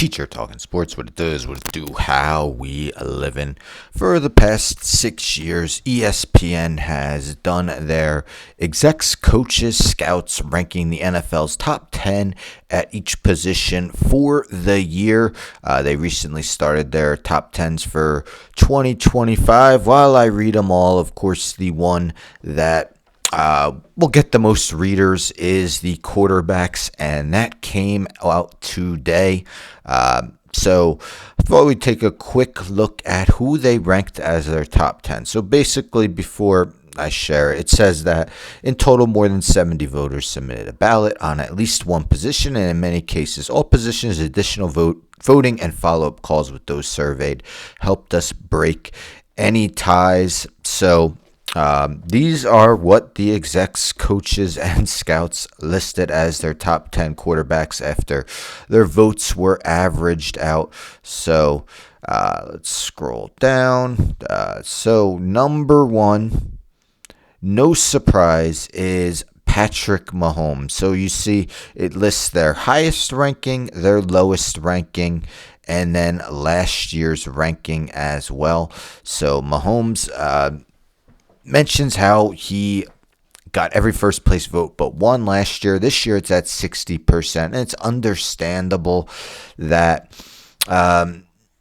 teacher talking sports, what it does, what it do, how we living. For the past 6 years, ESPN has done their execs, coaches, scouts ranking the NFL's top 10 at each position for the year. They recently started their top 10s for 2025. While I read them all, of course, the one that will get the most readers is the quarterbacks, and that came out today. So I thought we'd take a quick look at who they ranked as their top 10. So basically, before I share it says that in total more than 70 voters submitted a ballot on at least one position, and in many cases all positions. Additional voting and follow-up calls with those surveyed helped us break any ties. So these are what the execs, coaches, and scouts listed as their top 10 quarterbacks after their votes were averaged out. So let's scroll down. So number one, no surprise, is Patrick Mahomes. So you see it lists their highest ranking, their lowest ranking, and then last year's ranking as well. So Mahomes mentions how he got every first place vote but won last year. This year it's at 60%, and it's understandable that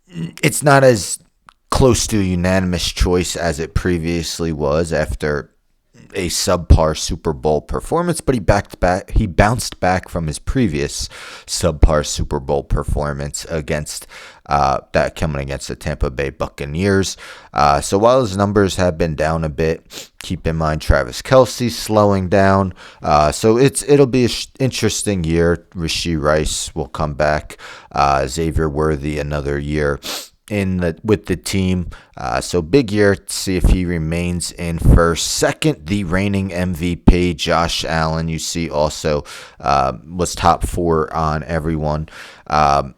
it's not as close to a unanimous choice as it previously was after a subpar Super Bowl performance, but he bounced back from his previous subpar Super Bowl performance against that coming against the Tampa Bay Buccaneers. So while his numbers have been down a bit, keep in mind Travis Kelce's slowing down. So it'll be an interesting year. Rashee Rice will come back. Xavier Worthy another year with the team. So big year to see if he remains in first. Second, the reigning MVP, Josh Allen, you see also was top 4 on everyone.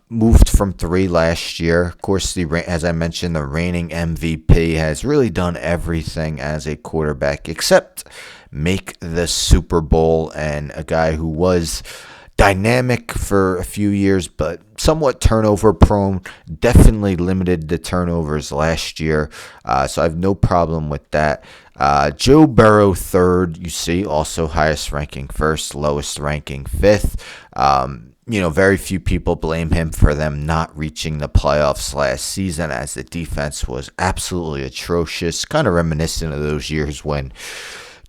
Moved from 3 last year. Of course, as I mentioned, the reigning MVP has really done everything as a quarterback except make the Super Bowl, and a guy who was dynamic for a few years, but somewhat turnover prone. Definitely limited the turnovers last year. So I have no problem with that. Joe Burrow third, you see, also highest ranking first, lowest ranking fifth. Very few people blame him for them not reaching the playoffs last season, as the defense was absolutely atrocious. Kind of reminiscent of those years when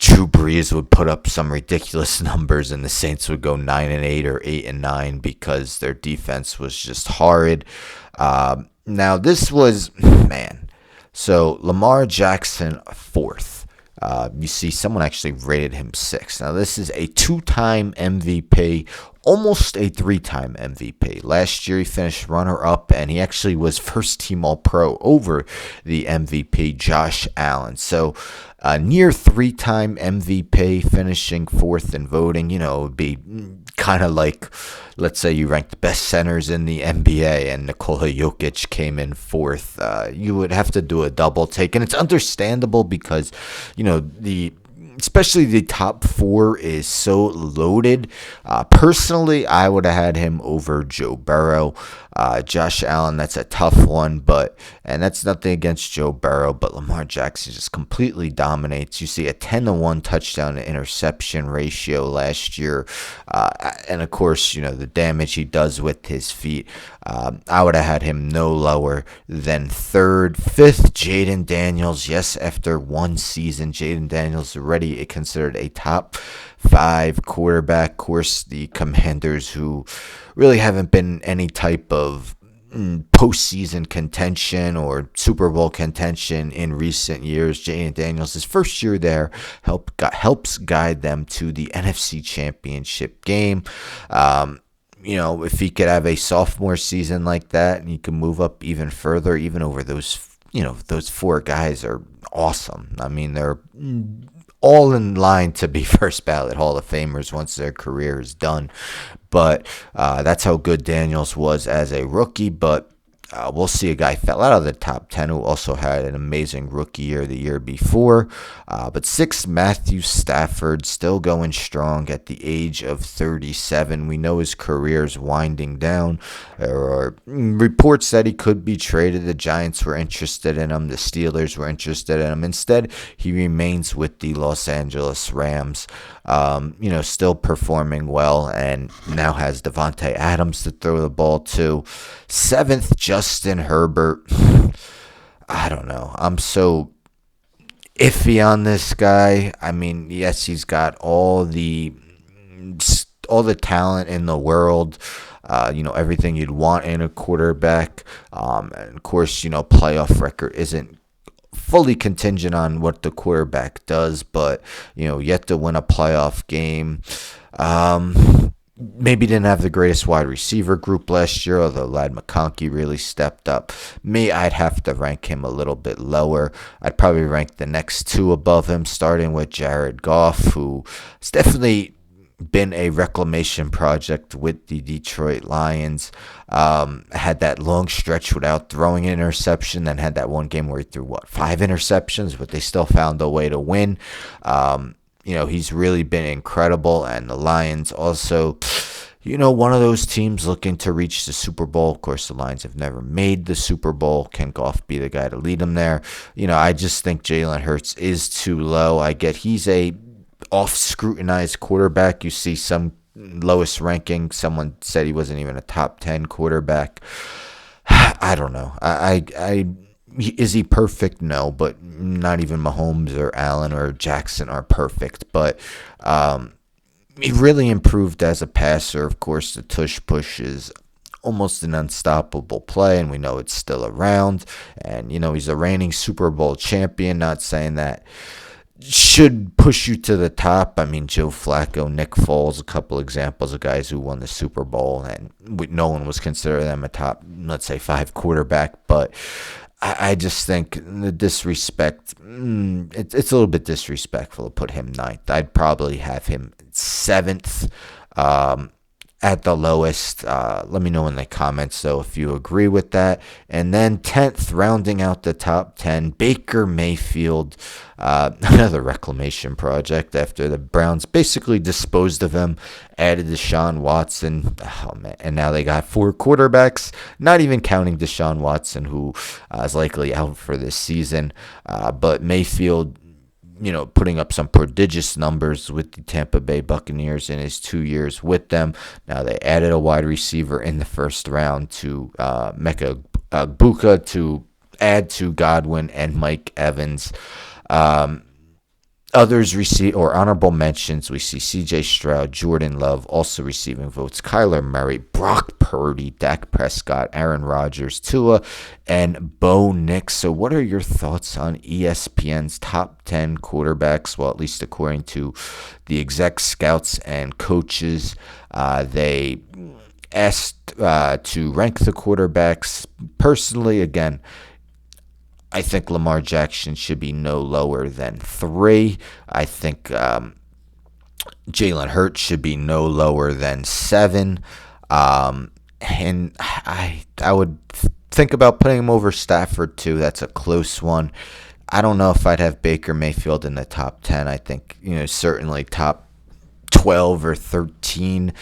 Drew Brees would put up some ridiculous numbers and the Saints would go 9-8 or 8-9 because their defense was just horrid. Now this was, so Lamar Jackson fourth. You see someone actually rated him 6th. Now this is a 2-time MVP, almost a 3-time MVP. Last year he finished runner-up, and he actually was first-team All-Pro over the MVP, Josh Allen. So near 3-time MVP, finishing 4th in voting. It would be kind of like, let's say you ranked the best centers in the NBA and Nikola Jokic came in 4th. You would have to do a double take, and it's understandable because, especially the top 4 is so loaded. Personally, I would have had him over Joe Burrow. Josh Allen, that's a tough one, and that's nothing against Joe Burrow, but Lamar Jackson just completely dominates. You see a 10-1 touchdown to interception ratio last year, and of course, the damage he does with his feet. I would have had him no lower than 3rd. 5th, Jaden Daniels. Yes, after one season, Jaden Daniels already considered a top 5 quarterback. Of course, the Commanders, who really haven't been any type of postseason contention or Super Bowl contention in recent years. Jaden Daniels, his first year there, helps guide them to the NFC Championship game. If he could have a sophomore season like that, and he can move up even further, even over those 4 guys are awesome. I mean, they're all in line to be first ballot Hall of Famers once their career is done. But that's how good Daniels was as a rookie. But We'll see a guy fell out of the top 10 who also had an amazing rookie year the year before. But 6, Matthew Stafford, still going strong at the age of 37. We know his career's winding down. There are reports that he could be traded. The Giants were interested in him. The Steelers were interested in him. Instead, he remains with the Los Angeles Rams. Still performing well, and now has Devontae Adams to throw the ball to. 7th, Justin Herbert. I don't know. I'm so iffy on this guy. I mean, yes, he's got all the talent in the world. Everything you'd want in a quarterback. And of course, playoff record isn't fully contingent on what the quarterback does, but yet to win a playoff game. Maybe didn't have the greatest wide receiver group last year, although Ladd McConkey really stepped up. I'd have to rank him a little bit lower. I'd probably rank the next 2 above him, starting with Jared Goff, who has definitely been a reclamation project with the Detroit Lions. Had that long stretch without throwing an interception, then had that one game where he threw 5 interceptions, but they still found a way to win. He's really been incredible, and the Lions also, one of those teams looking to reach the Super Bowl. Of course, the Lions have never made the Super Bowl. Can Goff be the guy to lead them there? I just think Jalen Hurts is too low. I get he's a off-scrutinized quarterback. You see some lowest ranking, someone said he wasn't even a top 10 quarterback. I don't know. Is he perfect? No, but not even Mahomes or Allen or Jackson are perfect. But he really improved as a passer. Of course, the tush push is almost an unstoppable play, and we know it's still around. And, he's a reigning Super Bowl champion. Not saying that should push you to the top. I mean, Joe Flacco, Nick Foles, a couple examples of guys who won the Super Bowl, and no one was considering them a top, let's say, 5 quarterback. But I just think the disrespect, it's a little bit disrespectful to put him 9th. I'd probably have him 7th at the lowest. Let me know in the comments, though, if you agree with that. And then 10th, rounding out the top 10, Baker Mayfield, another reclamation project after the Browns basically disposed of him, added Deshaun Watson. Oh, man. And now they got 4 quarterbacks, not even counting Deshaun Watson, who is likely out for this season. But Mayfield, putting up some prodigious numbers with the Tampa Bay Buccaneers in his 2 years with them. Now they added a wide receiver in the first round to Mecca Buka to add to Godwin and Mike Evans. Others receive, or honorable mentions, we see C.J. Stroud, Jordan Love also receiving votes, Kyler Murray, Brock Purdy, Dak Prescott, Aaron Rodgers, Tua, and Bo Nix. So what are your thoughts on ESPN's top 10 quarterbacks? Well, at least according to the exec scouts and coaches, they asked to rank the quarterbacks. Personally, again, I think Lamar Jackson should be no lower than 3. I think Jalen Hurts should be no lower than 7. And I would think about putting him over Stafford too. That's a close one. I don't know if I'd have Baker Mayfield in the top 10. I think, certainly top 12 or 13.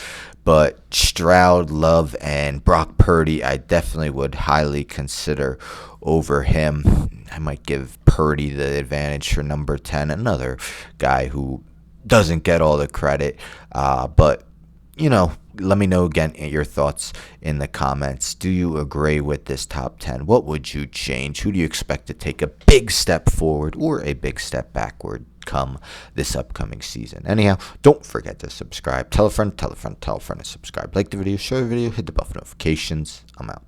But Stroud, Love, and Brock Purdy, I definitely would highly consider over him. I might give Purdy the advantage for number 10, another guy who doesn't get all the credit. But, let me know again your thoughts in the comments. Do you agree with this top 10? What would you change? Who do you expect to take a big step forward or a big step backward come this upcoming season? Anyhow, don't forget to subscribe. Tell a friend to subscribe. Like the video, share the video, hit the bell for notifications. I'm out.